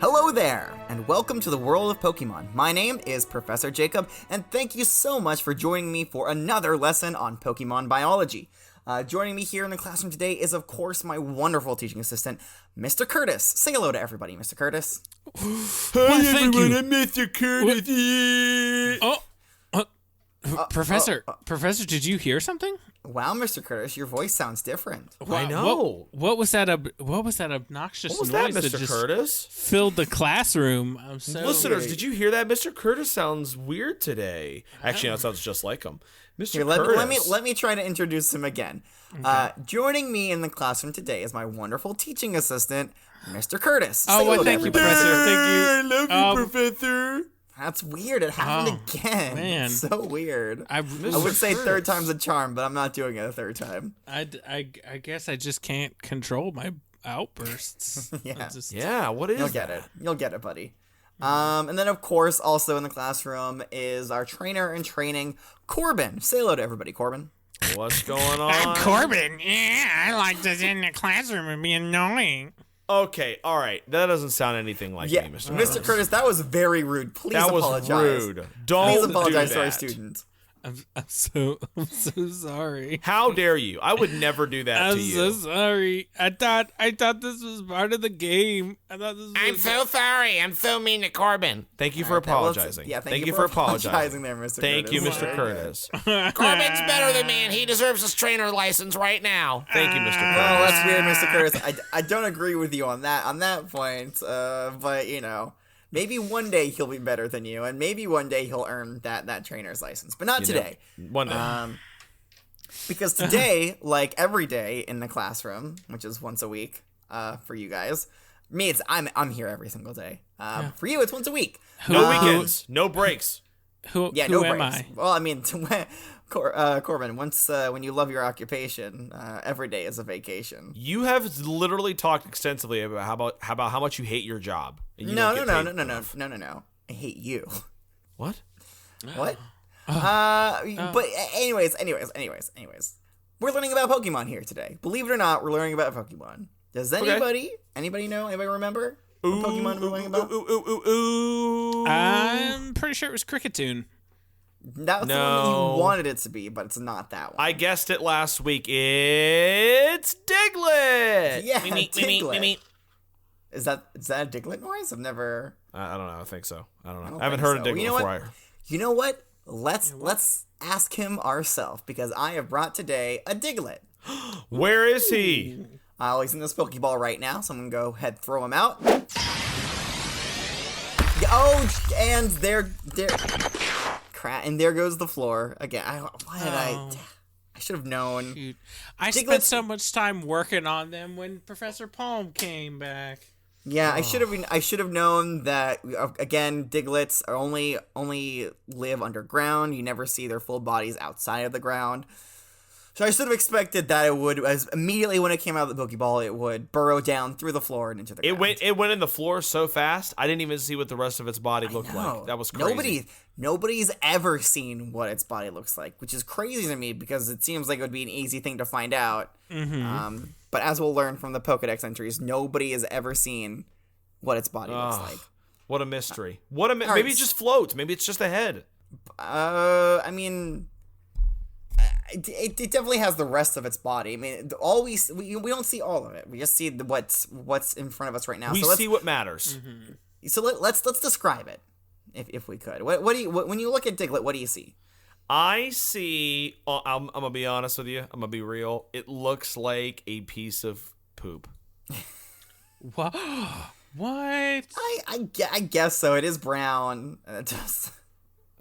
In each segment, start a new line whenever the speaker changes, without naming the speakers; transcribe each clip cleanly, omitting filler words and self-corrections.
Hello there, and welcome to the world of Pokemon. My name is Professor Jacob, and thank you so much for joining me for another lesson on Pokemon biology. Joining me here in the classroom today is, of course, my wonderful teaching assistant, Mr. Curtis. Say hello to everybody, Mr. Curtis.
Hi, everyone, I'm Mr. Curtis.
Professor, did you hear something?
Wow, Mr. Curtis, your voice sounds different.
I know.
What was that? What was that obnoxious
What was
noise
that, Mr.
just
Curtis?
filled the classroom? I'm so
Listeners, did you hear that? Mr. Curtis sounds weird today. Actually, that sounds just like him. Mr.
Here,
Curtis.
let me try to introduce him again.
Okay.
Joining me in the classroom today is my wonderful teaching assistant, Mr. Curtis.
Oh,
Say hello
well,
to
thank you,
everybody.
Professor. Thank you.
I love you, Professor.
That's weird. It happened again.
man.
So weird.
I
would say
Curtis.
third time's a charm, but I'm not doing it a third time.
I guess I just can't control my outbursts.
Yeah.
Yeah, what is
You'll get it. You'll get it, buddy. And then, of course, also in the classroom is our trainer in training, Corbin. Say hello to everybody, Corbin.
What's going on?
I'm Corbin. Yeah, I like to sit in the classroom and be annoying.
Okay, all right. That doesn't sound anything like
Yeah,
me, Mr.
Mr. Curtis, that was very rude. Please
That was
apologize.
rude. Don't
Please apologize
do
to our
that.
students.
I'm so sorry.
How dare you? I would never do that
I'm
to you.
so sorry. I thought this was part of the game. I thought this was.
I'm so sorry. I'm so mean to Corbin.
Thank you for apologizing.
Yeah, thank
you
for
for apologizing.
there, Mr.
Thank
Curtis.
you, Mr.
Very good.
Curtis.
Corbin's better than me, and he deserves his trainer license right now.
Thank you, Mr.
Oh,
Curtis.
that's weird, Mr. Curtis. I don't agree with you on that point. But you know, maybe one day he'll be better than you, and maybe one day he'll earn that trainer's license. But not today.
One day.
Because today, like every day in the classroom, which is once a week, for you guys, me I'm here every single day. For you, it's once a week.
No weekends. No breaks.
Who
No
am
breaks.
I?
Well, I mean, Corbin, once when you love your occupation, every day is a vacation.
You have literally talked extensively about how much you hate your job. And you
No.
don't get paid enough.
I hate you.
What?
What? But anyways, we're learning about Pokemon here today. Believe it or not, we're learning about Pokemon. Does anybody know? Anybody remember what Pokemon we're learning about?
Ooh.
I'm pretty sure it was Cricketune.
That's the one that you wanted it to be, but it's not that one.
I guessed it last week. It's Diglett.
Yeah,
Me.
Diglett. Is that a Diglett noise? I've never.
I don't know. I think so. I don't know.
don't
I haven't
think
heard
so.
of Diglett
You know
before.
what? You know what? Let's ask him ourselves, because I have brought today a Diglett.
Where is he?
He's in this Pokeball right now, so I'm gonna go ahead and throw him out. Oh, and there goes the floor again. I should have known.
Shoot. I
Diglett's-
spent so much time working on them when Professor Palm came back.
Yeah, I should have known that. Again, Digletts are only live underground. You never see their full bodies outside of the ground. So I should have expected that it would, as immediately when it came out of the Pokeball, it would burrow down through the floor and into the ground.
It went in the floor so fast, I didn't even see what the rest of its body looked like. That was crazy.
Nobody's ever seen what its body looks like, which is crazy to me because it seems like it would be an easy thing to find out.
Mm-hmm.
But as we'll learn from the Pokedex entries, nobody has ever seen what its body looks like.
What a mystery. Maybe it just floats. Maybe it's just a head.
I mean, it definitely has the rest of its body. I mean, we don't see all of it. We just see what's in front of us right now.
We
so
see what matters.
So let's describe it, if we could. When you look at Diglett, what do you see?
I see. I'm gonna be honest with you. I'm gonna be real. It looks like a piece of poop.
What? What?
I guess so. It is brown. It does.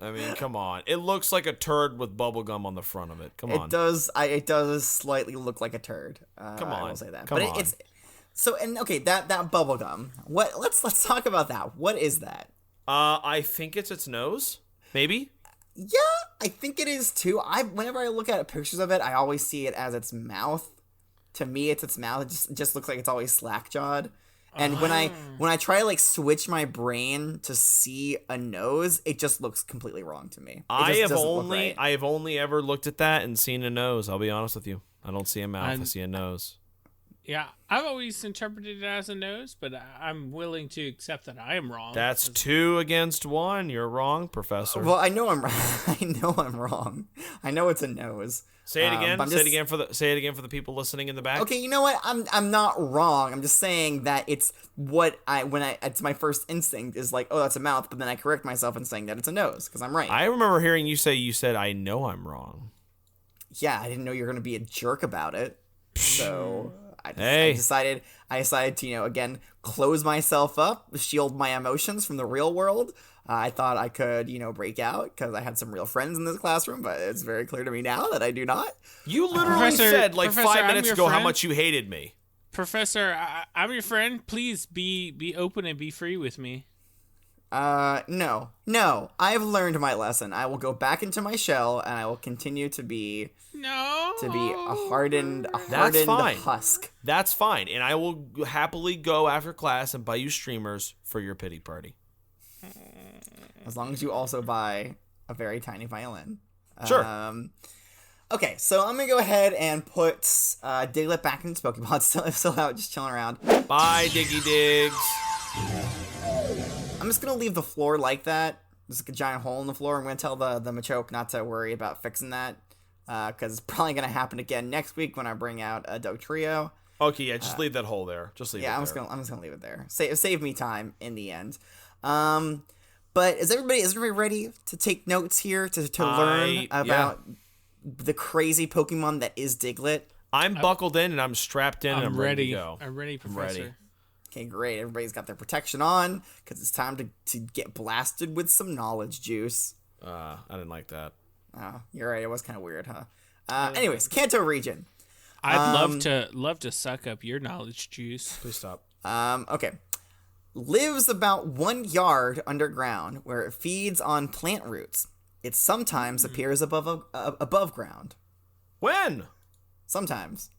I mean, come on. It looks like a turd with bubble gum on the front of it. Come on.
It does. It does slightly look like a turd.
Come on.
I will say that.
Come
but
on.
It's so. And okay, that bubble gum. What? Let's talk about that. What is that?
I think it's its nose. Maybe.
Yeah, I think it is too. Whenever I look at pictures of it, I always see it as its mouth. To me, it's its mouth. It just looks like it's always slack jawed. And when I try to like switch my brain to see a nose, it just looks completely wrong to me.
I have only ever looked at that and seen a nose. I'll be honest with you. I don't see a mouth. I see a nose.
Yeah, I've always interpreted it as a nose, but I'm willing to accept that I am wrong.
That's 2 against 1. You're wrong, Professor.
Well, I know I'm I know I'm wrong. I know it's a nose.
Say it again. Say it again for the people listening in the back.
Okay, you know what? I'm not wrong. I'm just saying that it's what it's my first instinct is like, oh, that's a mouth, but then I correct myself in saying that it's a nose because I'm right.
I remember hearing you said, I know I'm wrong.
Yeah, I didn't know you were going to be a jerk about it. So I decided to, again, close myself up, shield my emotions from the real world. I thought I could, break out because I had some real friends in this classroom, but it's very clear to me now that I do not.
You literally said like
Professor,
5 minutes ago
friend.
how much you hated me.
Professor, I'm your friend. Please be open and be free with me.
No. I've learned my lesson. I will go back into my shell and I will continue to be a hardened
fine.
husk.
That's fine. And I will happily go after class and buy you streamers for your pity party.
As long as you also buy a very tiny violin.
Sure.
Okay, so I'm gonna go ahead and put Diglett back in its Pokeball. It's still out, just chilling around.
Bye, Diggy Diggs.
I'm just gonna leave the floor like that. There's like a giant hole in the floor. I'm gonna tell the Machoke not to worry about fixing that, because it's probably gonna happen again next week when I bring out a Dog Trio.
Okay, yeah, just leave that hole there. Just leave it there.
I'm just gonna leave it there. Save me time in the end. But is everybody ready to take notes here to learn about the crazy Pokemon that is Diglett?
I'm buckled in and I'm strapped in and I'm ready to go.
I'm ready, Professor.
Ready.
Okay, great. Everybody's got their protection on because it's time to get blasted with some knowledge juice.
I didn't like that.
Oh, you're right. It was kind of weird, huh? Anyways, Kanto region.
I'd love to suck up your knowledge juice.
Please stop.
Okay. Lives about 1 yard underground where it feeds on plant roots. It sometimes appears above ground.
When?
Sometimes.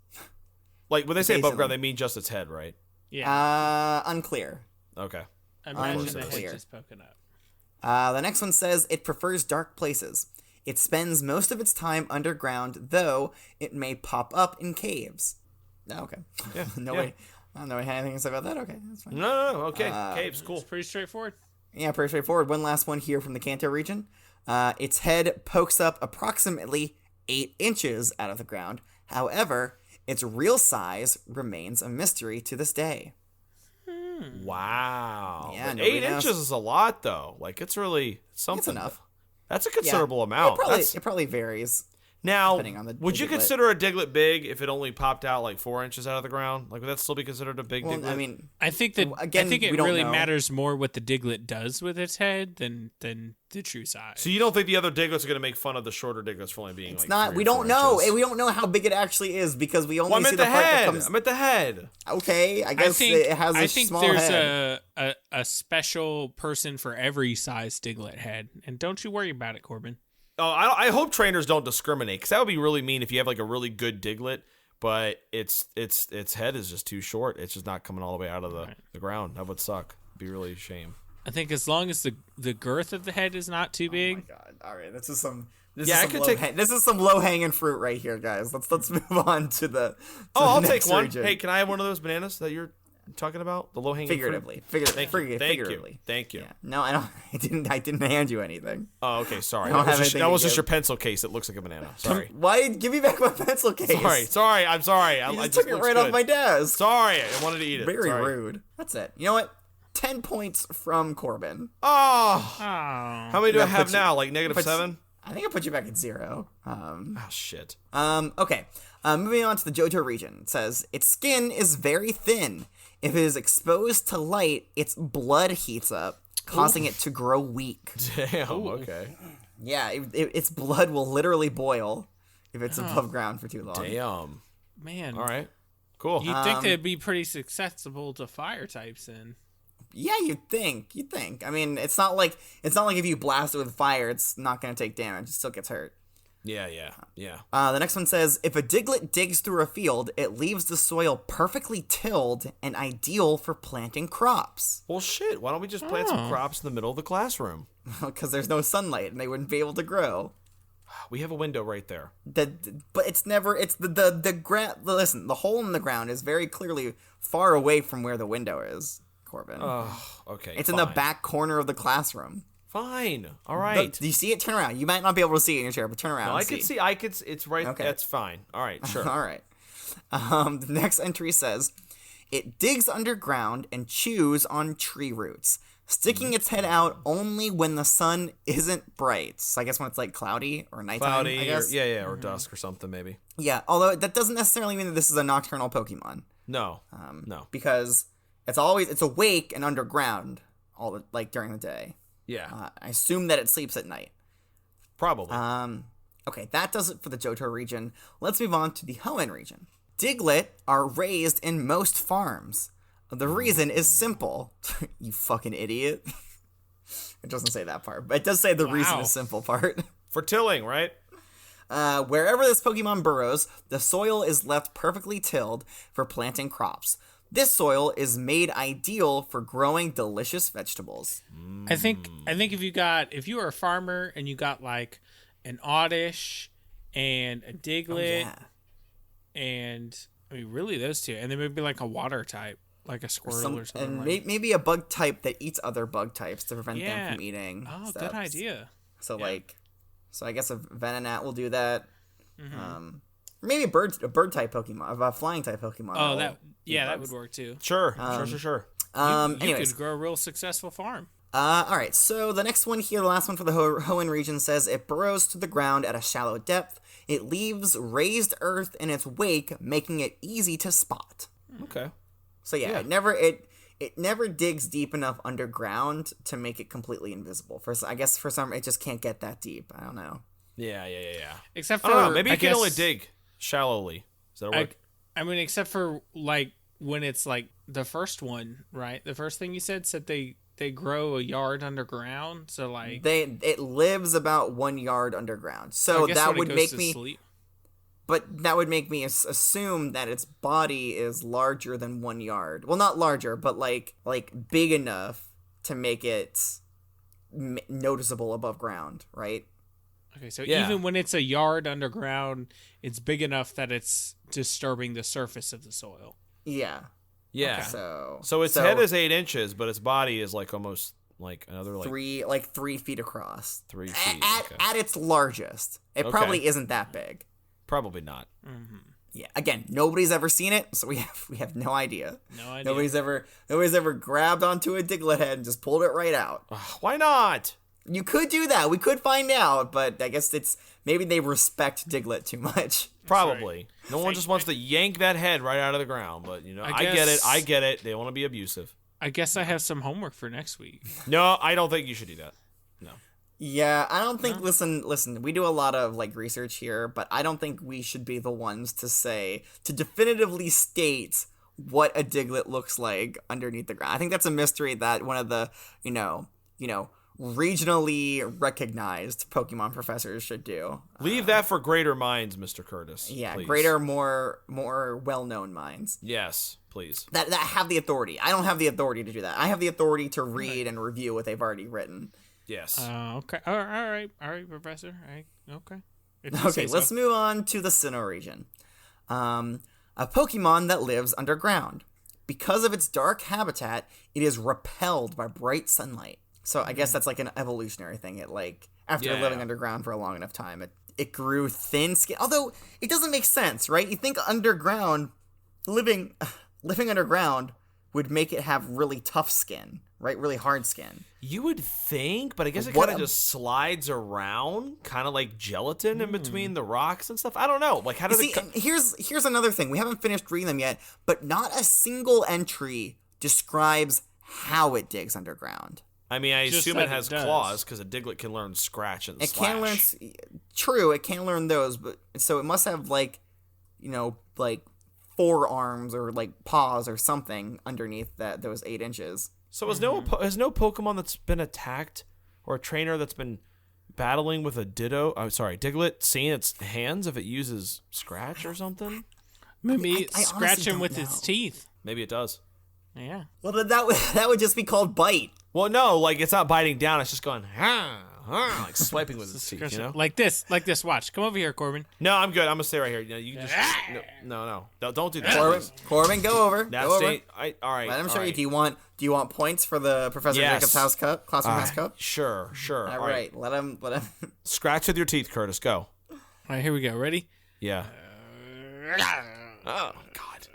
Like, when they say above
Occasionally.
ground, they mean just its head, right?
Yeah.
Unclear.
Okay.
Imagine the
unclear.
head just poking up.
The next one says it prefers dark places. It spends most of its time underground, though it may pop up in caves. Oh, okay.
Yeah.
No
yeah.
way. I don't know anything to say about that. Okay, that's fine.
No. Okay. Caves, cool.
It's pretty straightforward.
Yeah, pretty straightforward. One last one here from the Kanto region. Its head pokes up approximately 8 inches out of the ground. However, its real size remains a mystery to this day.
Wow.
Yeah,
But
nobody
8
knows.
inches is a lot, though. Like, it's really something.
It's enough.
That's a considerable amount.
It probably varies.
Now,
depending on the
would you
Diglett.
consider a Diglett big if it only popped out like 4 inches out of the ground? Like, would that still be considered a big
Well,
Diglett?
I mean,
I think that
again,
I think it
we don't
really
know.
matters more what the Diglett does with its head than the true size.
so you don't think the other Digletts are going to make fun of the shorter Diglets for only being
it's
like
not.
3
We
or
don't
4
know.
inches?
We don't know how big it actually is because we only
Well, I'm
see
at
the
the
part that
head.
comes.
I'm at the head.
Okay, I guess it has a small
there's
head.
a special person for every size Diglett head, and don't you worry about it, Corbin.
Oh, I hope trainers don't discriminate, because that would be really mean if you have like a really good Diglett, but its head is just too short. It's just not coming all the way out of the ground. That would suck. It'd be really a shame.
I think as long as the girth of the head is not too big.
Oh my god! All right, this is some. This
Yeah, I
is some
could
low
take-
this is some low hanging fruit right here, guys. Let's move on to the.
Oh, I'll take
next
one.
region.
Hey, can I have one of those bananas that you're talking about? The low hanging
Figuratively, figuratively.
Thank you.
Yeah. No, I don't. I didn't hand you anything.
Oh, okay. Sorry.
I don't have
That
anything
was
to
just
give.
your pencil case that looks like a banana. Sorry.
Why? Give me back my pencil case.
Sorry. I'm sorry.
You
I
just
just
took it
looks
right
good.
off my desk.
Sorry. I wanted to eat it.
Very
Sorry.
rude. That's it. You know what? 10 points from Corbin.
Oh.
Oh,
How many do I
That
have
puts you-
now? Like negative
puts-
7?
I think I put you back at 0.
Oh, shit.
Okay. Moving on to the Johto region. It says, its skin is very thin. If it is exposed to light, its blood heats up, causing it to grow weak.
Damn. Okay.
Yeah, its blood will literally boil if it's above ground for too long.
Damn.
man.
All right. Cool.
You'd think they'd be pretty susceptible to fire types then.
Yeah, you'd think. I mean, it's not like if you blast it with fire, it's not going to take damage. It still gets hurt.
Yeah.
The next one says, if a Diglett digs through a field, it leaves the soil perfectly tilled and ideal for planting crops.
Well, shit. Why don't we just plant some crops in the middle of the classroom?
Because there's no sunlight and they wouldn't be able to grow.
We have a window right there.
But it's never. It's the ground. Listen, the hole in the ground is very clearly far away from where the window is, Corbin.
Oh, okay.
It's in the back corner of the classroom.
Fine. All right.
Do you see it? Turn around. You might not be able to see it in your chair, but turn around.
No, I can see. I could. It's right.
Okay.
That's fine. All right. Sure.
All right. The next entry says, it digs underground and chews on tree roots, sticking its head out only when the sun isn't bright. So I guess when it's like cloudy or nighttime.
Cloudy.
I guess.
Or dusk or something maybe.
Yeah. Although that doesn't necessarily mean that this is a nocturnal Pokemon.
No. No.
Because it's awake and underground during the day.
Yeah.
I assume that it sleeps at night.
Probably.
Okay, that does it for the Johto region. Let's move on to the Hoenn region. Diglett are raised in most farms. The reason is simple. You fucking idiot. It doesn't say that part, but it does say the reason is simple part.
For tilling, right?
Wherever this Pokemon burrows, the soil is left perfectly tilled for planting crops. This soil is made ideal for growing delicious vegetables.
I think if you were a farmer and you got like an Oddish and a Diglett and I mean really those two, and then maybe like a water type, like a Squirtle or something.
And maybe a bug type that eats other bug types to prevent them from eating.
Oh,
stuff.
good idea.
So so I guess a Venonat will do that. Maybe a bird type Pokemon, a flying type Pokemon.
Oh, that would work too.
Sure. Sure.
You
Anyways,
could grow a real successful farm.
all right. So the next one here, the last one for the Hoenn region says it burrows to the ground at a shallow depth. It leaves raised earth in its wake, making it easy to spot.
Okay.
So it never digs deep enough underground to make it completely invisible. I guess for some it just can't get that deep. I don't know.
Yeah.
Except for
I don't know. Maybe it can only dig shallowly. Does that work?
I mean, except for like when it's like the first one, right? The first thing you said they grow a yard underground. So like
it lives about 1 yard underground. So that would make me
sleep.
But that would make me assume that its body is larger than 1 yard. Well, not larger, but like big enough to make it noticeable above ground, right?
Okay, so even when it's a yard underground, it's big enough that it's disturbing the surface of the soil.
Yeah.
Yeah.
Okay.
So its head is 8 inches, but its body is like almost like another like
3 feet across.
3 feet.
At its largest. It probably isn't that big.
Probably not.
Mm-hmm.
Yeah. Again, nobody's ever seen it, so we have no idea.
No idea.
Nobody's ever grabbed onto a Diglett head and just pulled it right out.
Why not?
You could do that. We could find out, but I guess maybe they respect Diglett too much.
Probably. No one just wants to yank that head right out of the ground, but I get it. They want to be abusive.
I guess I have some homework for next week.
No, I don't think you should do that. No.
Yeah, I don't think. Listen. We do a lot of research here, but I don't think we should be the ones to definitively state what a Diglett looks like underneath the ground. I think that's a mystery that one of the regionally recognized Pokemon professors should do.
Leave that for greater minds, Mr. Curtis.
Yeah,
please.
greater, more well-known minds.
Yes, please.
That have the authority. I don't have the authority to do that. I have the authority to read and review what they've already written.
Yes.
Okay. All right, Professor. Okay.
Okay, let's move on to the Sinnoh region. A Pokemon that lives underground. Because of its dark habitat, it is repelled by bright sunlight. So I guess that's like an evolutionary thing. It after living underground for a long enough time, it grew thin skin. Although it doesn't make sense, right? You think underground, living underground would make it have really tough skin, right? Really hard skin.
You would think, but I guess it kind of just slides around, kind of like gelatin in between the rocks and stuff. I don't know. Like, how does it?
Here's another thing. We haven't finished reading them yet, but not a single entry describes how it digs underground.
I mean, I assume it has claws because a Diglett can learn scratch and slash.
Can learn. True, it can learn those, but so it must have forearms or paws or something underneath those 8 inches.
So has no Pokemon that's been attacked or a trainer that's been battling with a Diglett seen its hands if it uses scratch or something?
Maybe
I
scratch him with
know.
its teeth.
Maybe it does.
Yeah.
Well, that would just be called bite.
Well, no, it's not biting down. It's just going, like swiping with his teeth, you know?
Like this. Watch. Come over here, Corbin.
No, I'm good. I'm gonna stay right here. You can just no. Don't do that.
Corbin, go over.
That's
go over.
All right.
Let him show
all
you.
right.
Do you want points for the Professor Jacobs House Cup? Classroom House Cup?
Sure.
All right. Let him.
Scratch with your teeth, Curtis. Go.
All right, here we go. Ready?
Yeah. Oh God.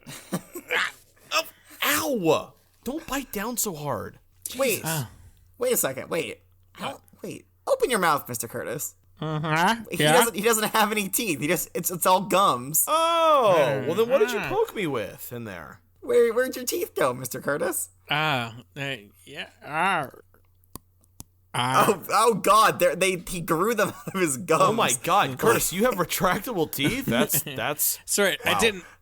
Ow! Don't bite down so hard.
Wait. Wait a second. Wait. Wait. Open your mouth, Mr. Curtis. He doesn't have any teeth. It's all gums.
Oh, well then what did you poke me with in there?
Where'd your teeth go, Mr. Curtis? Oh God! He grew them out of his gums.
Oh my God, Curtis, you have retractable teeth? That's.
Sorry,
wow.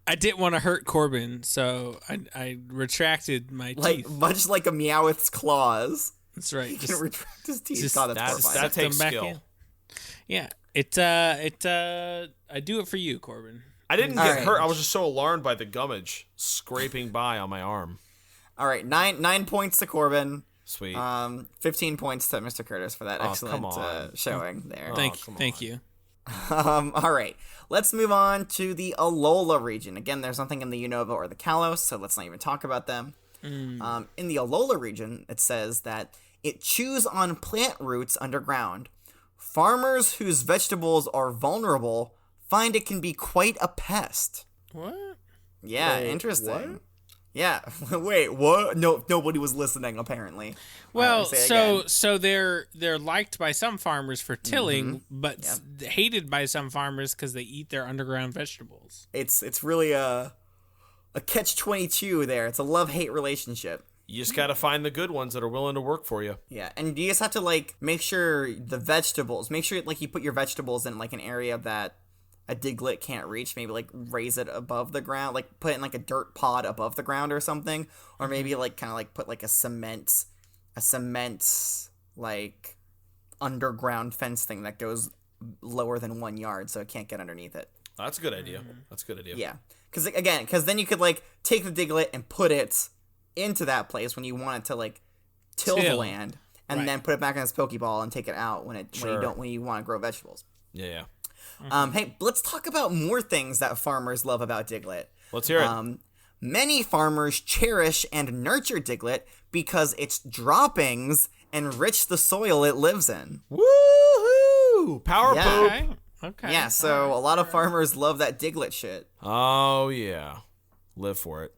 I didn't want to hurt Corbin, so I retracted my teeth.
Much like a Meowth's claws.
That's right.
He can retract his teeth. God, that's horrifying.
That takes skill.
Yeah, I do it for you, Corbin.
I didn't get hurt. I was just so alarmed by the gummage scraping by on my arm.
All right, 9 points to Corbin.
Sweet.
15 points to Mr. Curtis for that excellent showing there.
Thank you.
All right, let's move on to the Alola region. Again, there's nothing in the Unova or the Kalos, so let's not even talk about them. In the Alola region, it says that it chews on plant roots underground. Farmers whose vegetables are vulnerable find it can be quite a pest.
What?
Yeah, interesting. What? Yeah. Wait, what? No, nobody was listening apparently.
Well, so they're liked by some farmers for tilling, but hated by some farmers because they eat their underground vegetables.
It's really a catch-22 there. It's a love-hate relationship.
You just gotta find the good ones that are willing to work for you.
Yeah, and you just have to make sure the vegetables. Make sure you put your vegetables in an area that a Diglett can't reach. Maybe raise it above the ground, put it in a dirt pod above the ground or something, or maybe put a cement underground fence thing that goes lower than 1 yard so it can't get underneath it.
That's a good idea.
Yeah, because then you could take the Diglett and put it into that place when you want it to till the land, and then put it back in its Pokeball and take it out when you want to grow vegetables.
Yeah.
Hey, let's talk about more things that farmers love about Diglett.
Let's hear it.
Many farmers cherish and nurture Diglett because its droppings enrich the soil it lives in.
Woohoo! Power poop.
Okay.
Yeah, so a lot of farmers love that Diglett shit.
Oh yeah, live for it.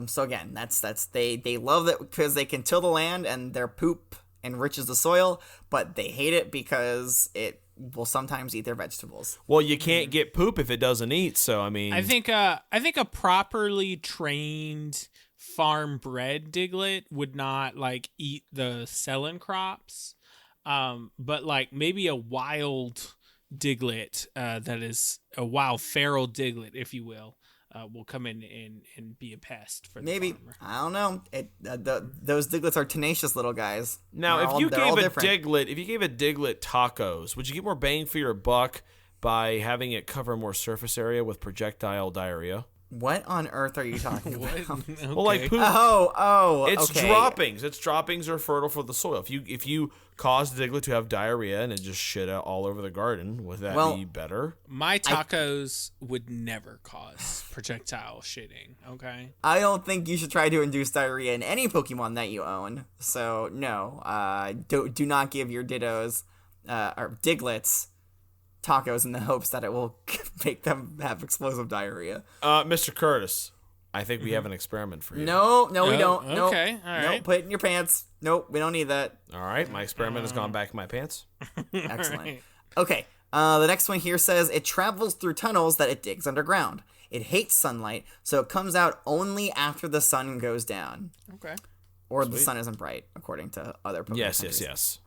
So again, that's they love it because they can till the land and their poop enriches the soil, but they hate it because it will sometimes eat their vegetables.
Well, you can't get poop if it doesn't eat, so I mean,
I think a properly trained farm bred Diglett would not eat the selling crops, but maybe a wild Diglett that is a wild feral Diglett, if you will come in and be a pest for the farmer.
I don't know. Those Digletts are tenacious little guys.
Now, if you gave a Diglett tacos, would you get more bang for your buck by having it cover more surface area with projectile diarrhea?
What on earth are you talking about?
Okay.
Well, poop. It's
okay.
droppings. Its droppings are fertile for the soil. If you cause Diglett to have diarrhea and it just shit out all over the garden, would that be better?
My tacos would never cause projectile shitting. Okay.
I don't think you should try to induce diarrhea in any Pokemon that you own. So no, do not give your Dittos or Digletts tacos in the hopes that it will make them have explosive diarrhea.
Mr. Curtis, I think we have an experiment for you.
No, we don't. No,
okay, all right.
No, put it in your pants. Nope, we don't need that.
All right, my experiment has gone back in my pants.
Excellent.
Right.
Okay, the next one here says it travels through tunnels that it digs underground. It hates sunlight, so it comes out only after the sun goes down.
Okay.
Or the sun isn't bright, according to other Pokemon.
Yes.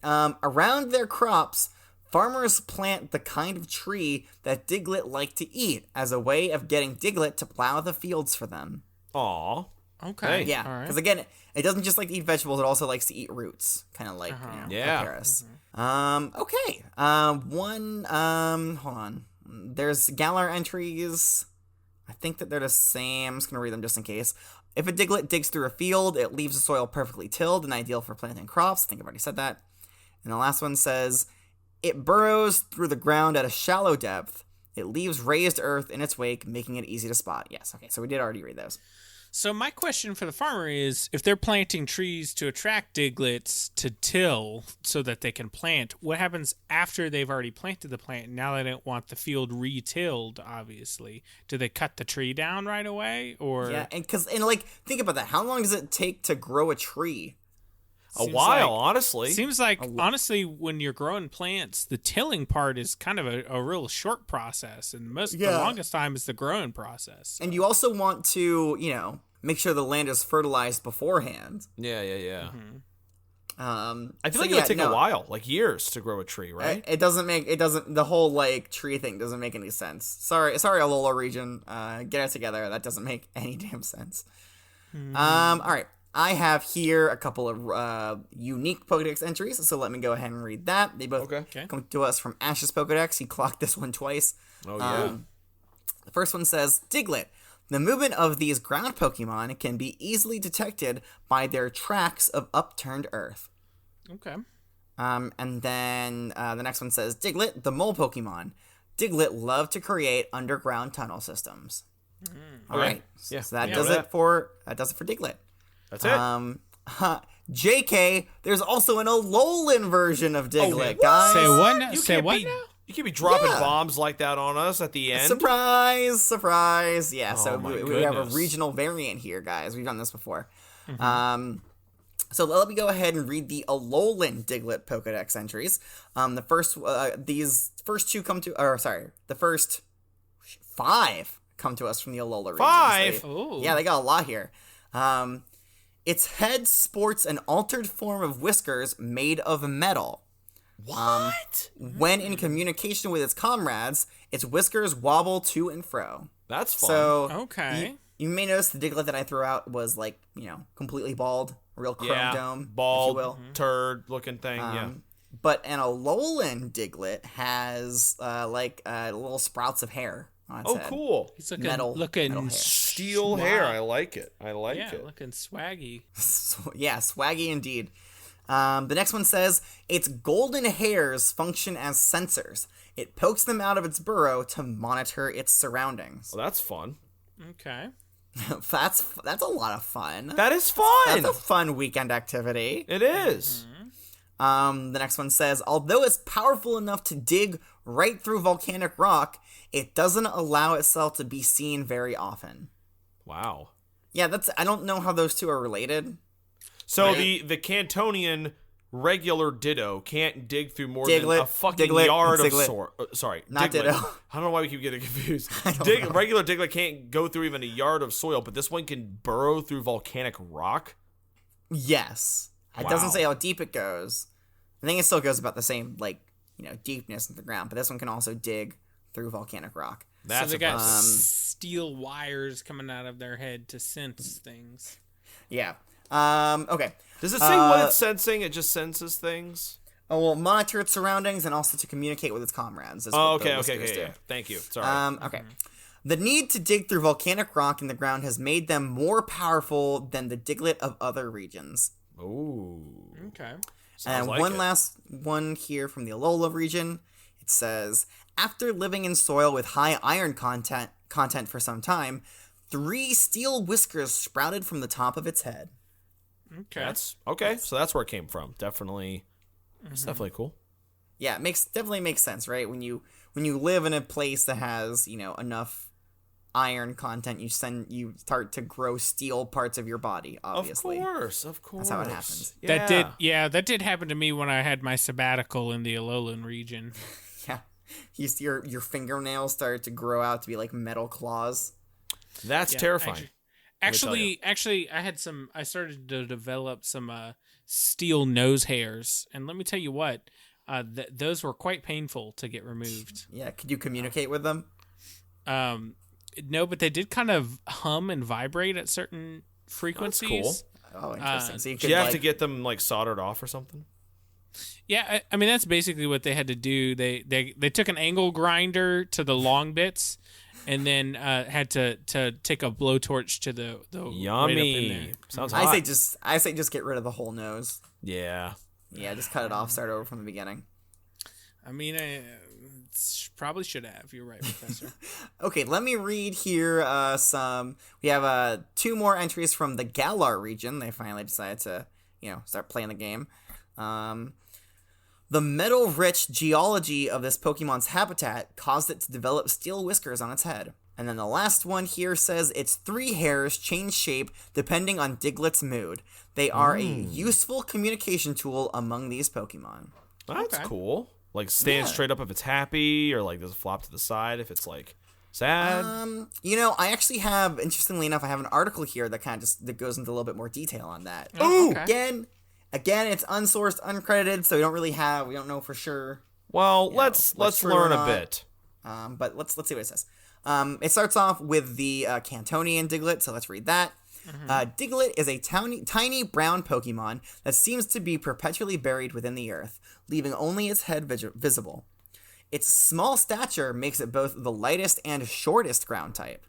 Around their crops, farmers plant the kind of tree that Diglett like to eat as a way of getting Diglett to plow the fields for them.
Aw.
Okay.
Yeah, because again, it doesn't just like to eat vegetables; it also likes to eat roots, kind of like Paris. Okay. Hold on. There's Galar entries. I think that they're the same. I'm just gonna read them just in case. If a Diglett digs through a field, it leaves the soil perfectly tilled and ideal for planting crops. I think I've already said that. And the last one says, it burrows through the ground at a shallow depth. It leaves raised earth in its wake, making it easy to spot. Yes, okay, so we did already read those.
So my question for the farmer is, if they're planting trees to attract Diglets to till so that they can plant, what happens after they've already planted the plant? Now they don't want the field re-tilled, obviously. Do they cut the tree down right away? Or
Yeah, and think about that. How long does it take to grow a tree?
A while, honestly.
Seems like, honestly, when you're growing plants, the tilling part is kind of a real short process. And the longest time is the growing process.
And you also want to, make sure the land is fertilized beforehand.
Yeah.
Mm-hmm.
I feel like it would take a while, like years, to grow a tree, right?
The whole tree thing doesn't make any sense. Sorry, Alola region. Get it together. That doesn't make any damn sense. All right. I have here a couple of unique Pokedex entries, so let me go ahead and read that. They both come to us from Ash's Pokedex. He clocked this one twice.
Oh, yeah.
The first one says, Diglett. The movement of these ground Pokemon can be easily detected by their tracks of upturned earth.
Okay.
And then the next one says, Diglett, the Mole Pokemon. Diglett love to create underground tunnel systems. All right.
Yeah.
So that does it for Diglett.
That's it.
JK, there's also an Alolan version of Diglett, guys.
Say what now? Say what now?
You can't be dropping bombs like that on us at the end.
Surprise. Yeah, so we have a
goodness.
regional variant here, guys. We've done this before. So let me go ahead and read the Alolan Diglett Pokedex entries. The first 5 come to us from the Alola region.
5?
Yeah, they got a lot here. Its head sports an altered form of whiskers made of metal.
What?
When in communication with its comrades, its whiskers wobble to and fro.
That's fun.
So,
Okay.
you may notice the Diglett that I threw out was completely bald, real chrome dome,
bald,
if you will.
turd looking thing. Yeah.
But an Alolan Diglett has little sprouts of hair on its head.
Cool.
He's looking
metal hair.
Steel hair. I like it.
looking swaggy.
Yeah, swaggy indeed. The next one says, its golden hairs function as sensors. It pokes them out of its burrow to monitor its surroundings.
Well, that's fun.
Okay.
That's a lot of fun.
That is fun.
That's a fun weekend activity.
It is.
The next one says, although it's powerful enough to dig right through volcanic rock, it doesn't allow itself to be seen very often.
Wow.
Yeah, I don't know how those two are related.
So
Right.
the Cantonian regular Ditto can't dig through more
Diglett,
than a fucking
Diglett,
yard of
Diglett.
sorry,
Not
Diglett.
Ditto.
I don't know why we keep getting confused.
know.
Regular Diglett can't go through even a yard of soil, but this one can burrow through volcanic rock.
Yes. It
Wow.
doesn't say how deep it goes. I think it still goes about the same, deepness in the ground, but this one can also dig through volcanic rock.
That's
so they got
impressive.
steel wires coming out of their head to sense things.
Yeah. Okay.
Does it say what it's sensing? It just senses things.
Oh, well, monitor its surroundings and also to communicate with its comrades. Is
Oh,
what the
okay,
whiskers do.
yeah. Thank you. Sorry.
Okay. The need to dig through volcanic rock in the ground has made them more powerful than the Diglett of other regions.
Ooh.
Okay.
And
like
one
it.
last one here from the Alola region. It says, after living in soil with high iron content for some time, 3 steel whiskers sprouted from the top of its head.
Okay.
That's okay. So that's where it came from. Definitely. It's definitely cool.
Yeah, it definitely makes sense, right? When you live in a place that has, enough iron content, you start to grow steel parts of your body, obviously.
Of course.
That's how it happens.
That did happen to me when I had my sabbatical in the Alolan region.
Yeah. Your fingernails started to grow out to be like metal claws.
That's terrifying.
Actually, I started to develop some steel nose hairs, and let me tell you what, those were quite painful to get removed.
Yeah, could you communicate with them?
No, but they did kind of hum and vibrate at certain frequencies.
cool.
Oh, interesting. So you
Do
could
you have to get them soldered off or something?
Yeah, I mean that's basically what they had to do. They took an angle grinder to the long bits, and then had to take a blowtorch to the
Yummy.
right up in there.
Sounds hot.
I say just get rid of the whole nose.
Yeah.
Yeah, just cut it off. Start over from the beginning.
I mean, probably should have. You're right, Professor.
Okay, let me read here some. We have 2 more entries from the Galar region. They finally decided to, start playing the game. The metal-rich geology of this Pokemon's habitat caused it to develop steel whiskers on its head. And then the last one here says its 3 hairs change shape depending on Diglett's mood. They are a useful communication tool among these Pokemon.
That's cool. Like, stand straight up if it's happy, or like does it flop to the side if it's like sad?
I actually have, interestingly enough, I have an article here that kind of that goes into a little bit more detail on that.
Oh, okay.
Again, it's unsourced, uncredited, so we don't know for sure.
Well, let's learn a bit.
But let's see what it says. It starts off with the Cantonian Diglett, so let's read that. Diglett is a tiny brown Pokemon that seems to be perpetually buried within the earth, leaving only its head visible. Its small stature makes it both the lightest and shortest ground type.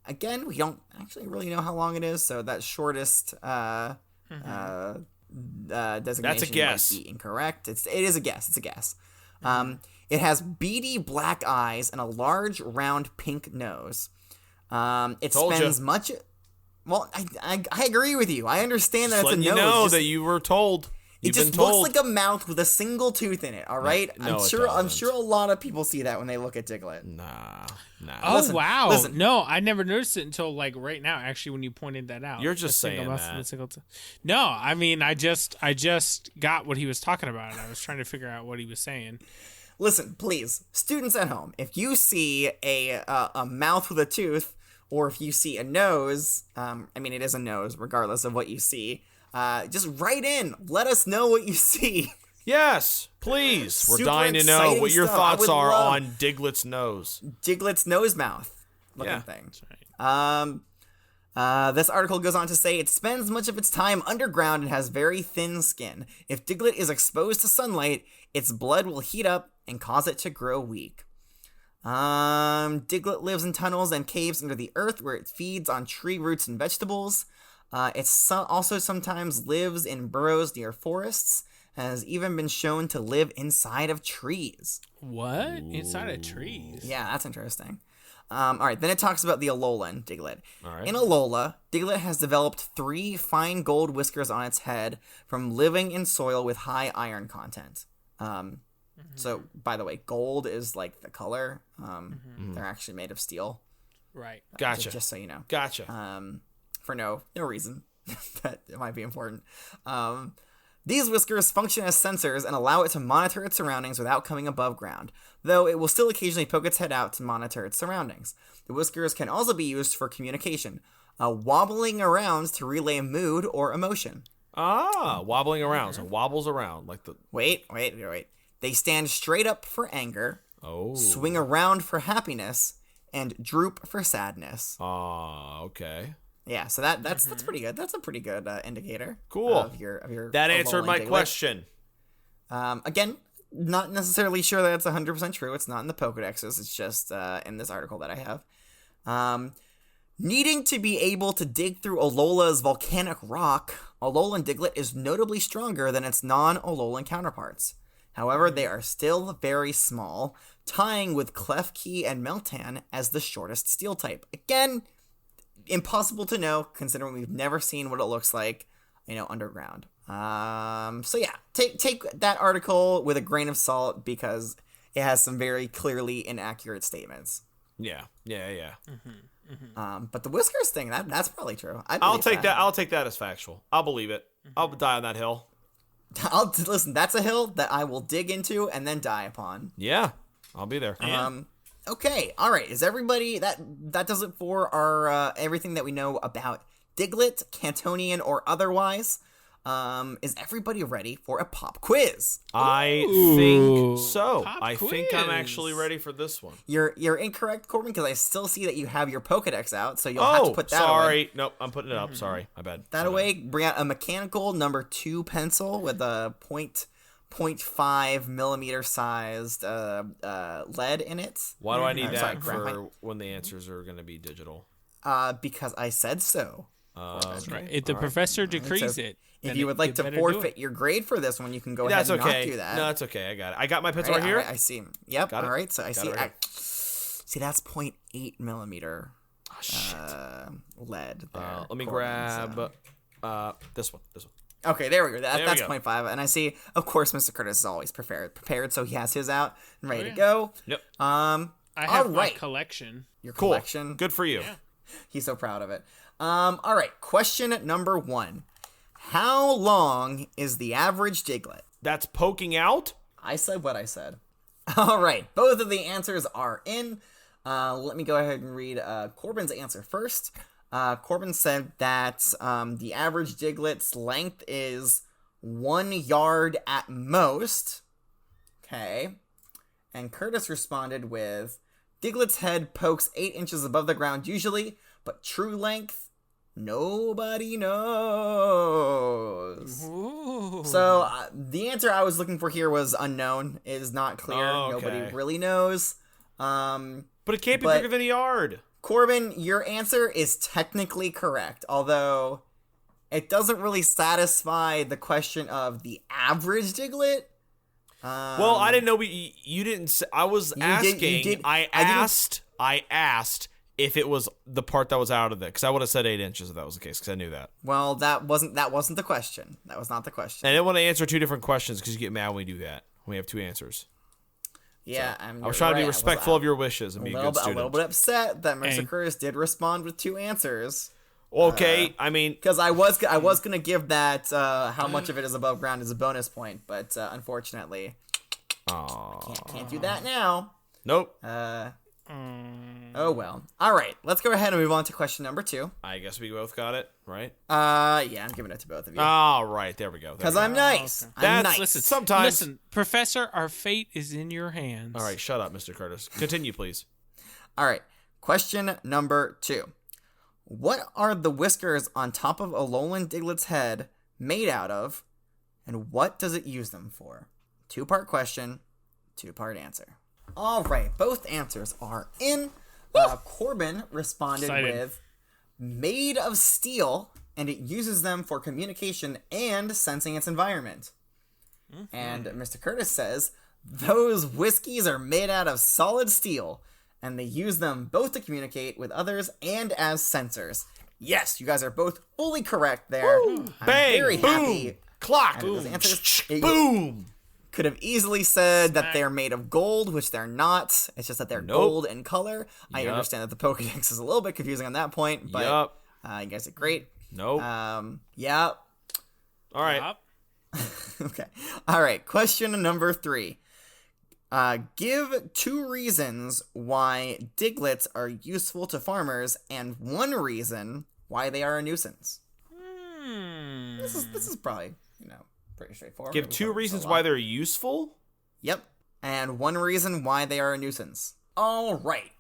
Again, we don't actually really know how long it is, so that shortest designation
That's a guess.
might be incorrect. It is a guess. It's a guess. It has beady black eyes and a large, round, pink nose. It spends much. Well, I agree with you. I understand that it's a nose.
You know that you were told.
It just looks like a mouth with a single tooth in it. All right,
No,
I'm sure a lot of people see that when they look at Diglett.
Nah.
Oh, wow. Listen. No, I never noticed it until like right now. Actually, when you pointed that out,
You're just saying that.
No, I mean, I just got what he was talking about, and I was trying to figure out what he was saying.
Listen, please, students at home, if you see a mouth with a tooth, or if you see a nose, it is a nose, regardless of what you see. Just write in. Let us know what you see.
Yes, please. We're
Super
dying to know
exciting
what your
stuff.
thoughts
I would
are
love-
on Diglett's nose.
Diglett's nose mouth looking thing. This article goes on to say it spends much of its time underground and has very thin skin. If Diglett is exposed to sunlight, its blood will heat up and cause it to grow weak. Diglett lives in tunnels and caves under the earth where it feeds on tree roots and vegetables. It also sometimes lives in burrows near forests, and has even been shown to live inside of trees.
What? Inside of trees?
Yeah, that's interesting. All right, then it talks about the Alolan Diglett.
All right.
In Alola, Diglett has developed 3 fine gold whiskers on its head from living in soil with high iron content. So, by the way, gold is like the color. They're actually made of steel.
Right.
Gotcha.
Just so you know.
Gotcha.
For no reason that it might be important. These whiskers function as sensors and allow it to monitor its surroundings without coming above ground, though it will still occasionally poke its head out to monitor its surroundings. The whiskers can also be used for communication, wobbling around to relay mood or emotion.
Wobbling around. So wobbles around like the.
Wait. They stand straight up for anger, swing around for happiness, and droop for sadness.
Okay.
Yeah, so that's pretty good. That's a pretty good indicator.
Cool.
Of your
that answered my
Diglett.
question.
Again, not necessarily sure that it's 100% true. It's not in the Pokedexes. It's just in this article that I have. Needing to be able to dig through Alola's volcanic rock, Alolan Diglett is notably stronger than its non-Alolan counterparts. However, they are still very small, tying with Klefki and Meltan as the shortest steel type. Again, impossible to know, considering we've never seen what it looks like, underground. So yeah, take that article with a grain of salt because it has some very clearly inaccurate statements.
Yeah.
But the whiskers thing, that's probably true.
I'll take that. I'll take that as factual. I'll believe it. I'll die on that hill.
Listen, that's a hill that I will dig into and then die upon.
Yeah, I'll be there.
Okay, all right. Is everybody that does it for our everything that we know about Diglett, Cantonian or otherwise? Is everybody ready for a pop quiz?
I think so.
Pop
I think I'm
quiz.
actually ready for this one.
You're incorrect, Corbin, because I still see that you have your Pokedex out, so you'll have to put that
sorry.
away.
Nope, I'm putting it up. Sorry, my bad.
That away. Bring out a mechanical number 2 pencil with a 0.5 millimeter sized lead in it.
Why do I need
Sorry,
that
grab
for when the answers are going to be digital?
Because I said so.
That's right. If the professor decrees
So
it,
if
then
you would like to
better do
forfeit
it.
your grade for this one, you can go
That's
ahead and
okay.
not do that.
No, that's okay. I got it. I got my pencil
All
right here.
I see. Yep.
Got it.
All right. So I
Got
see.
it right here.
See, that's 0.8 millimeter
Oh, shit.
lead. There,
Let me
Corbin,
grab
so.
this one. This one.
Okay, there we go.
There we
That's
go.
0.5. And I see, of course, Mr. Curtis is always prepared, so he has his out and ready
yeah.
to go.
Yep.
I have
all
my
right.
collection.
Your
Cool.
collection.
Good for you.
He's so proud of it. All right. Question number 1. How long is the average Diglett?
That's poking out.
I said what I said. All right. Both of the answers are in. Let me go ahead and read Corbin's answer first. Corbin said that the average Diglett's length is 1 yard at most. Okay. And Curtis responded with, Diglett's head pokes 8 inches above the ground usually, but true length, nobody knows.
Ooh.
So the answer I was looking for here was unknown. It is not clear.
Oh, okay.
Nobody really knows.
But it can't be
But-
bigger than a yard.
Corbin, your answer is technically correct, although it doesn't really satisfy the question of the average Diglett.
Well, I didn't know you didn't say, I was asking. I asked if it was the part that was out of it, because I would have said 8 inches if that was the case, because I knew that.
Well, that wasn't the question. That was not the question.
And I didn't want to answer 2 different questions because you get mad when we do that. When we have 2 answers.
Yeah,
I was trying to be respectful of your wishes and be a good
A
student.
little bit upset that Mr.
Hey.
Curtis did respond with 2 answers.
Okay, I mean,
Because I was gonna give that how much of it is above ground as a bonus point, but unfortunately, can't do that now.
nope.
Oh well. All right, let's go ahead and move on to question number 2.
I guess we both got it, right?
Yeah, I'm giving it to both of you
All right, there we go.
because I'm nice.
okay.
I'm
That's-
nice.
Sometimes.
Listen, Professor, our fate is in your hands.
All right, shut up, Mr. Curtis. Continue, please.
All right, question number 2. What are the whiskers on top of Alolan Diglett's head made out of, and what does it use them for? 2-part question, 2-part answer. All right, both answers are in. Corbin responded
Excited.
with made of steel, and it uses them for communication and sensing its environment. And Mr. Curtis says those whiskeys are made out of solid steel, and they use them both to communicate with others and as sensors. Yes, you guys are both fully correct there. I'm
Bang,
very
boom,
happy.
clock,
Those answers. You
boom.
could have easily said that they're made of gold, which they're not. It's just that they're
Nope.
gold in color. I
Yup.
understand that the Pokedex is a little bit confusing on that point, but
Yup.
you guys are great.
Nope.
Yeah.
All right.
Yup.
Okay. All right. Question number 3. Give 2 reasons why Diglets are useful to farmers and 1 reason why they are a nuisance. This is probably, pretty straightforward.
Give
We've
2
covered this a
reasons
lot.
why they're useful.
Yep. And 1 reason why they are a nuisance. All right.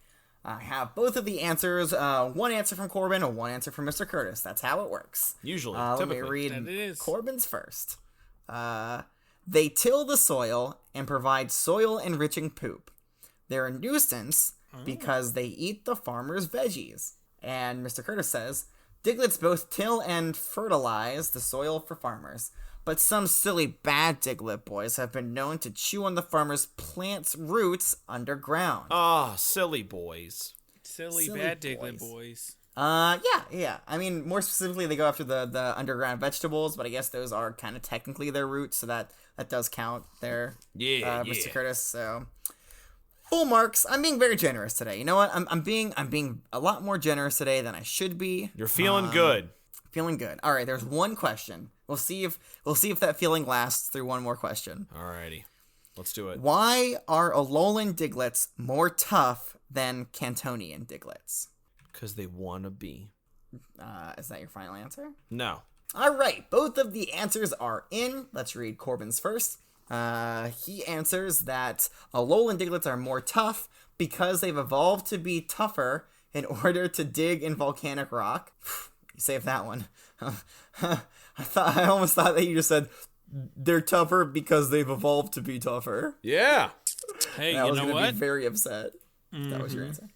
I have both of the answers. 1 answer from Corbin and 1 answer from Mr. Curtis. That's how it works.
Usually,
Let me
typically.
read
That it is.
Corbin's first. They till the soil and provide soil-enriching poop. They're a nuisance because they eat the farmer's veggies. And Mr. Curtis says, Diglets both till and fertilize the soil for farmers, but some silly bad Diglett boys have been known to chew on the farmer's plant's roots underground.
Ah, silly boys.
Silly
Silly
bad Diglett
boys.
boys.
Yeah. I mean, more specifically, they go after the underground vegetables, but I guess those are kind of technically their roots, so that does count there.
Yeah,
Mr.
yeah.
Curtis. So full marks. I'm being very generous today. You know what? I'm being a lot more generous today than I should be.
You're feeling good.
Feeling good. All right. There's 1 question. We'll see if that feeling lasts through 1 more question.
Alrighty. Let's do it.
Why are Alolan Diglets more tough than Cantonian Diglets?
Because they want to be.
Is that your final answer?
No.
All right, both of the answers are in. Let's read Corbin's first. He answers that Alolan Diglets are more tough because they've evolved to be tougher in order to dig in volcanic rock. You saved that one. I almost thought that you just said they're tougher because they've evolved to be tougher.
Yeah.
Hey,
I
you
was
know
gonna
what?
be very upset. If that was your answer.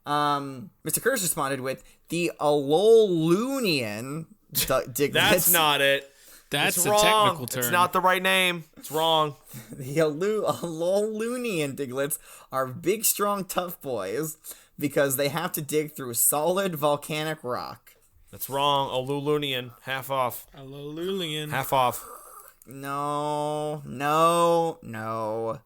Mr. Curtis responded with the Alolunian Diglett.
That's not it.
That's
It's
a
wrong.
technical term.
It's not the right name. It's wrong.
The Alolunian Diglets are big, strong, tough boys because they have to dig through solid volcanic rock.
That's wrong. Olulunian. Half off.
Alolan.
Half off.
No.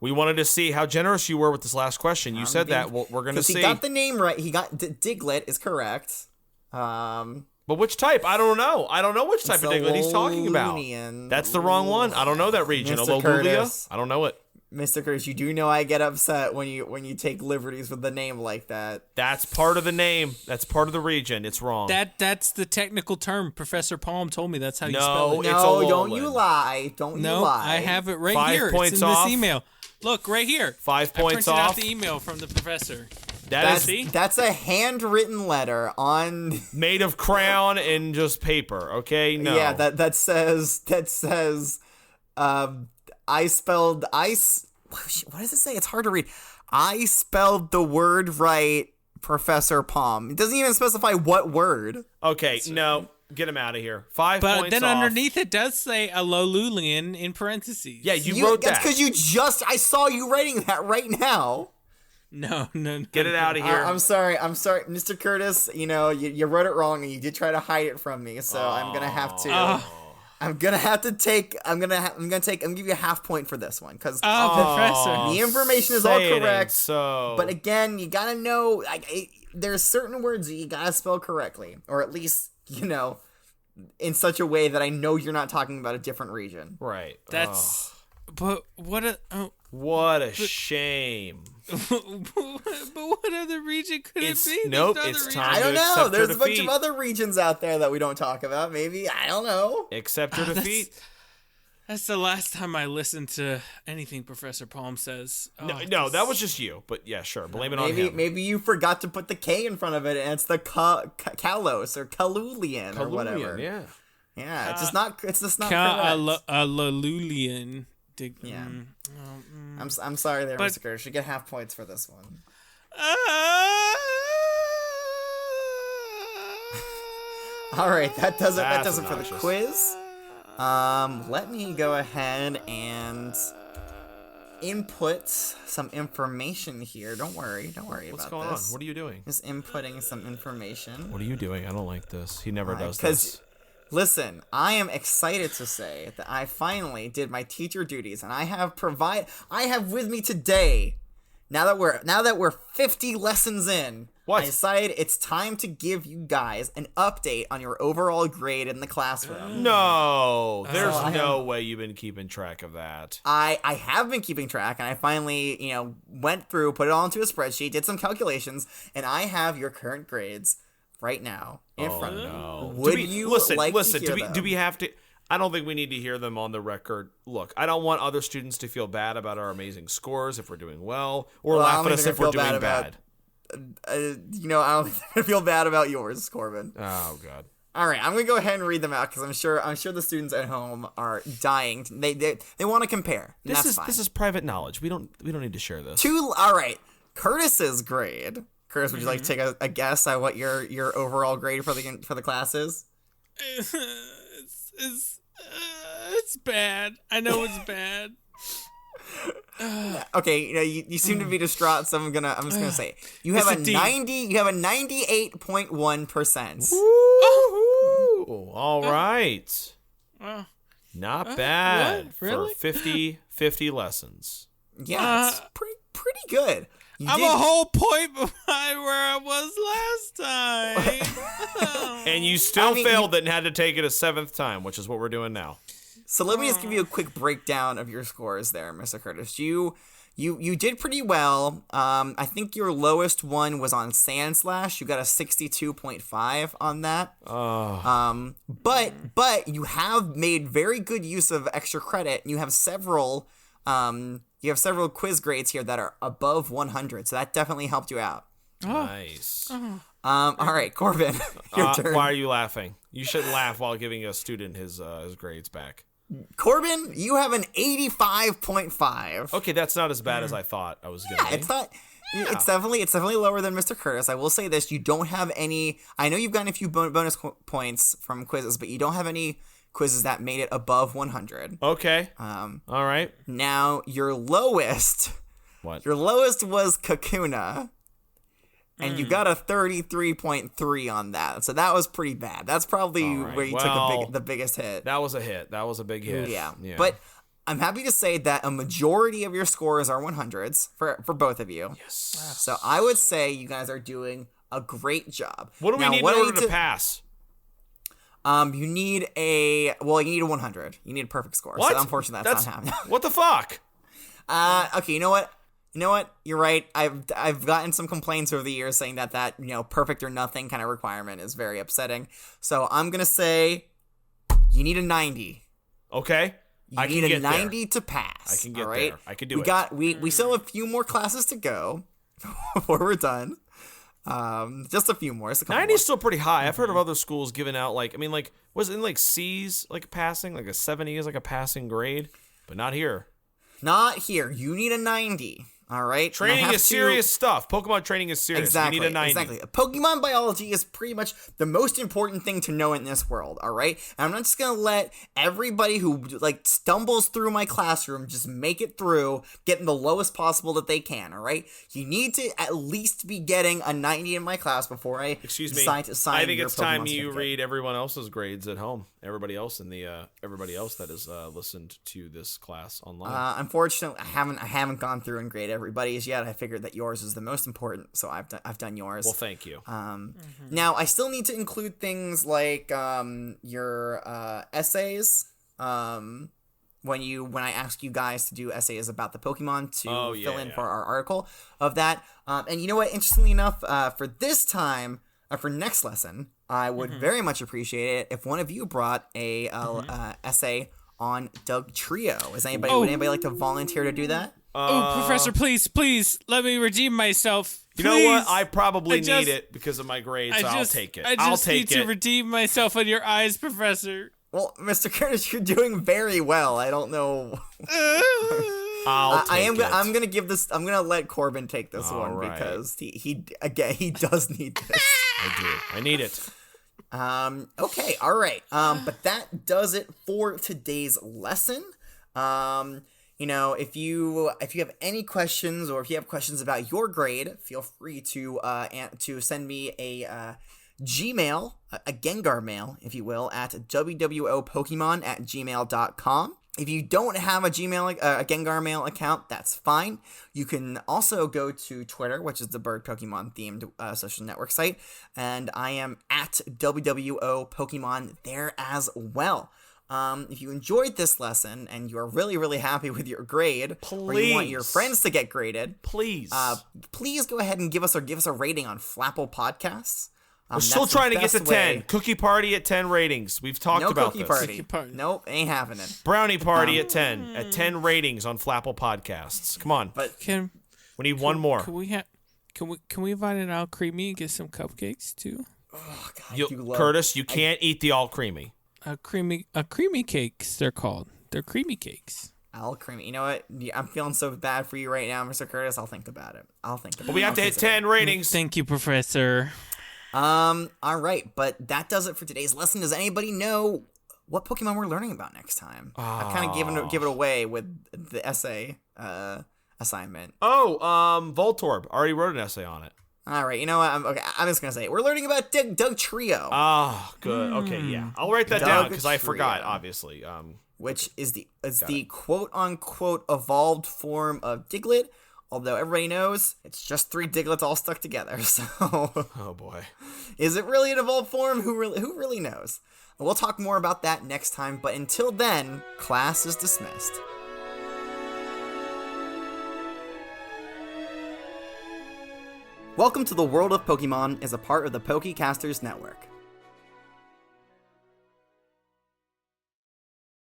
We wanted to see how generous you were with this last question. You said that. Well, we're going to see.
He got the name right. He got Diglett is correct.
But which type? I don't know. I don't know which type of Diglett he's talking about.
Alolunian.
That's the wrong one. I don't know that region.
Mr.
Alolulia?
Curtis.
I don't know it.
Mr. Curtis, you do know I get upset when you take liberties with the name like that.
That's part of the name. That's part of the region. It's wrong.
That's the technical term. Professor Palm told me that's how you
No,
spell it.
it's
No,
Alolan.
don't you lie. Don't you lie.
I have it right
5
here.
points
It's in
off.
this email. Look, right here.
5
I
points
printed out
off.
the email from the professor.
That's a handwritten letter on.
Made of crayon and just paper. Okay, no.
Yeah, that says. I spelled ice. What does it say? It's hard to read. I spelled the word right, Professor Palm. It doesn't even specify what word.
Okay, no. Get him out of here. 5
But
points
then
off.
underneath it does say Alolan in parentheses.
Yeah, you wrote
That's
that.
because I saw you writing that right now.
No.
Get it out of here.
I'm sorry, Mr. Curtis. You know, you wrote it wrong, and you did try to hide it from me. So I'm gonna have to. I'm gonna give you a half point for this one because
Professor.
the information is all
Say it
correct.
ain't so.
But again, you gotta know. There's certain words that you gotta spell correctly, or at least in such a way that I know you're not talking about a different region.
Right.
That's. But what a.
What a shame.
But what other region could it be?
Nope,
There's
it's
another
time.
I don't
to
know.
accept
There's
your
a bunch of
defeat.
other regions out there that we don't talk about. Maybe I don't know.
Accept your defeat.
That's the last time I listened to anything Professor Palm says.
No, that was just you. But yeah, sure. Blame it on him.
Maybe you forgot to put the K in front of it, and it's the Kalos or Kalulian or whatever.
Yeah.
Yeah, it's just not. It's just not correct.
Alolan.
Yeah. I'm sorry there,
But-
Mr. Curtis. You get half points for this one. All right, that does it for the
obnoxious.
quiz. Let me go ahead and input some information here. Don't worry
What's
about
going
this.
on? What are you doing?
Just inputting some information.
What are you doing? I don't like this. He never does
Because,
this.
listen, I am excited to say that I finally did my teacher duties, and I have with me today. Now that we're 50 lessons in,
What?
I decided it's time to give you guys an update on your overall grade in the classroom.
No, there's
I
no way you've been keeping track of that.
I have been keeping track, and I finally, went through, put it all into a spreadsheet, did some calculations, and I have your current grades right now in front of me.
No.
Would you like to hear them?
Do we have to? I don't think we need to hear them on the record. Look, I don't want other students to feel bad about our amazing scores if we're doing well, or
Well, I
laugh
don't
at
think
us
they're
if we're
gonna feel
doing
bad
bad.
I don't think I feel bad about yours, Corbin.
Oh God.
All right, I'm gonna go ahead and read them out because I'm sure the students at home are dying. They want to compare. And that's fine.
This is private knowledge. We don't need to share this.
All right, Curtis's grade. Curtis, would you like to take a guess at what your overall grade for the class is?
It's bad. I know it's bad.
Okay, you seem to be distraught, so I'm just gonna say it. You have
It's
a
a D.
90. You have a 98.1%.
Ooh, all right.
Well,
Not bad
what? Really?
for 50 lessons.
Yeah, it's pretty good. You
I'm
did-
a whole point behind where I was last time.
And you still
I mean,
failed it and had to take it a 7th time, which is what we're doing now.
So let me just give you a quick breakdown of your scores there, Mr. Curtis. You did pretty well. I think your lowest one was on Sand Slash. You got a 62.5 on that. But you have made very good use of extra credit. You have several quiz grades here that are above 100. So that definitely helped you out.
Nice.
All right, Corbin, your turn.
Why are you laughing? You shouldn't laugh while giving a student his grades back.
Corbin, you have an 85.5.
Okay, that's not as bad as I thought I was going to
Yeah,
be.
it's not. It's definitely lower than Mr. Curtis. I will say this: you don't have any. I know you've gotten a few bonus points from quizzes, but you don't have any quizzes that made it above 100.
Okay. All right.
Now your lowest.
What?
Your lowest was Kakuna. And you got a 33.3 on that. So that was pretty bad. That's probably where you took the biggest hit.
That was a hit. That was a big hit.
Yeah. But I'm happy to say that a majority of your scores are 100s for both of you.
Yes.
So I would say you guys are doing a great job.
What do we need in order to pass?
You need a 100. You need a perfect score.
What?
So unfortunately that's not happening.
What the fuck?
Okay, you know what? You're right. I've gotten some complaints over the years saying that perfect or nothing kind of requirement is very upsetting. So I'm gonna say you need a 90.
Okay.
You need a 90 to pass.
I can get there. I can do it.
We still have a few more classes to go before we're done. Just a few more.
90 is still pretty high. I've heard of other schools giving out was it in like C's like passing, like a 70 is like a passing grade, but not here.
Not here. You need a 90. All right.
Training is serious stuff. Pokemon training is serious.
Exactly.
You need a 90.
Exactly. Pokemon biology is pretty much the most important thing to know in this world. All right. And I'm not just gonna let everybody who stumbles through my classroom just make it through, getting the lowest possible that they can. All right. You need to at least be getting a 90 in my class before I decide to assign.
I think
your
it's
Pokemon
time you
certificate.
read everyone else's grades at home. Everybody else that has listened to this class online.
Unfortunately, I haven't gone through and graded everybody's yet. I figured that yours is the most important, so I've done yours.
Well, thank you.
Now I still need to include things like your essays. When I ask you guys to do essays about the Pokemon to fill in for our article of that. And you know what? Interestingly enough, for this time, for next lesson, I would very much appreciate it if one of you brought a essay on Doug Trio. Would anybody like to volunteer to do that?
Professor, please let me redeem myself.
You know what? I probably need it because of my grades, so I'll take it.
I'll take it. To redeem myself in your eyes, Professor.
Well, Mr. Curtis, you're doing very well. I don't know. I'm gonna let Corbin take this one because he does need this.
I do. I need it.
Okay. All right. But that does it for today's lesson. If you have any questions or if you have questions about your grade, feel free to send me a Gmail, a Gengar mail, if you will, at wwopokemon@gmail.com. If you don't have a Gengar mail account, that's fine. You can also go to Twitter, which is the Bird Pokemon themed social network site, and I am at wwopokemon there as well. If you enjoyed this lesson and you're really, really happy with your grade, or you want your friends to get graded, please go ahead and give us a rating on Flapple Podcasts.
We're still trying to get to 10. Cookie Party at 10 ratings. We've talked about this.
Cookie Party. Nope, ain't happening.
Brownie Party at 10. At 10 ratings on Flapple Podcasts. Come on.
But
we need one more.
Can we invite an all creamy and get some cupcakes too?
Oh God,
Curtis, you can't eat the all creamy.
Creamy cakes. They're called. They're creamy cakes.
All creamy. You know what? I'm feeling so bad for you right now, Mr. Curtis. I'll think about it.
But we have to hit 10 ratings.
Thank you, Professor.
All right, but that does it for today's lesson. Does anybody know what Pokemon we're learning about next time? I've kind of give it away with the essay assignment.
Voltorb. I already wrote an essay on it.
All right, you know what? I'm just gonna say it. We're learning about Doug Trio.
Oh, good. Okay, yeah. I'll write that down because I forgot, obviously.
Which is the quote unquote evolved form of Diglett. Although everybody knows it's just 3 Diglets all stuck together, so...
Oh, boy.
Is it really an evolved form? Who really knows? We'll talk more about that next time, but until then, class is dismissed. Welcome to the World of Pokemon is a part of the Pokecasters Network.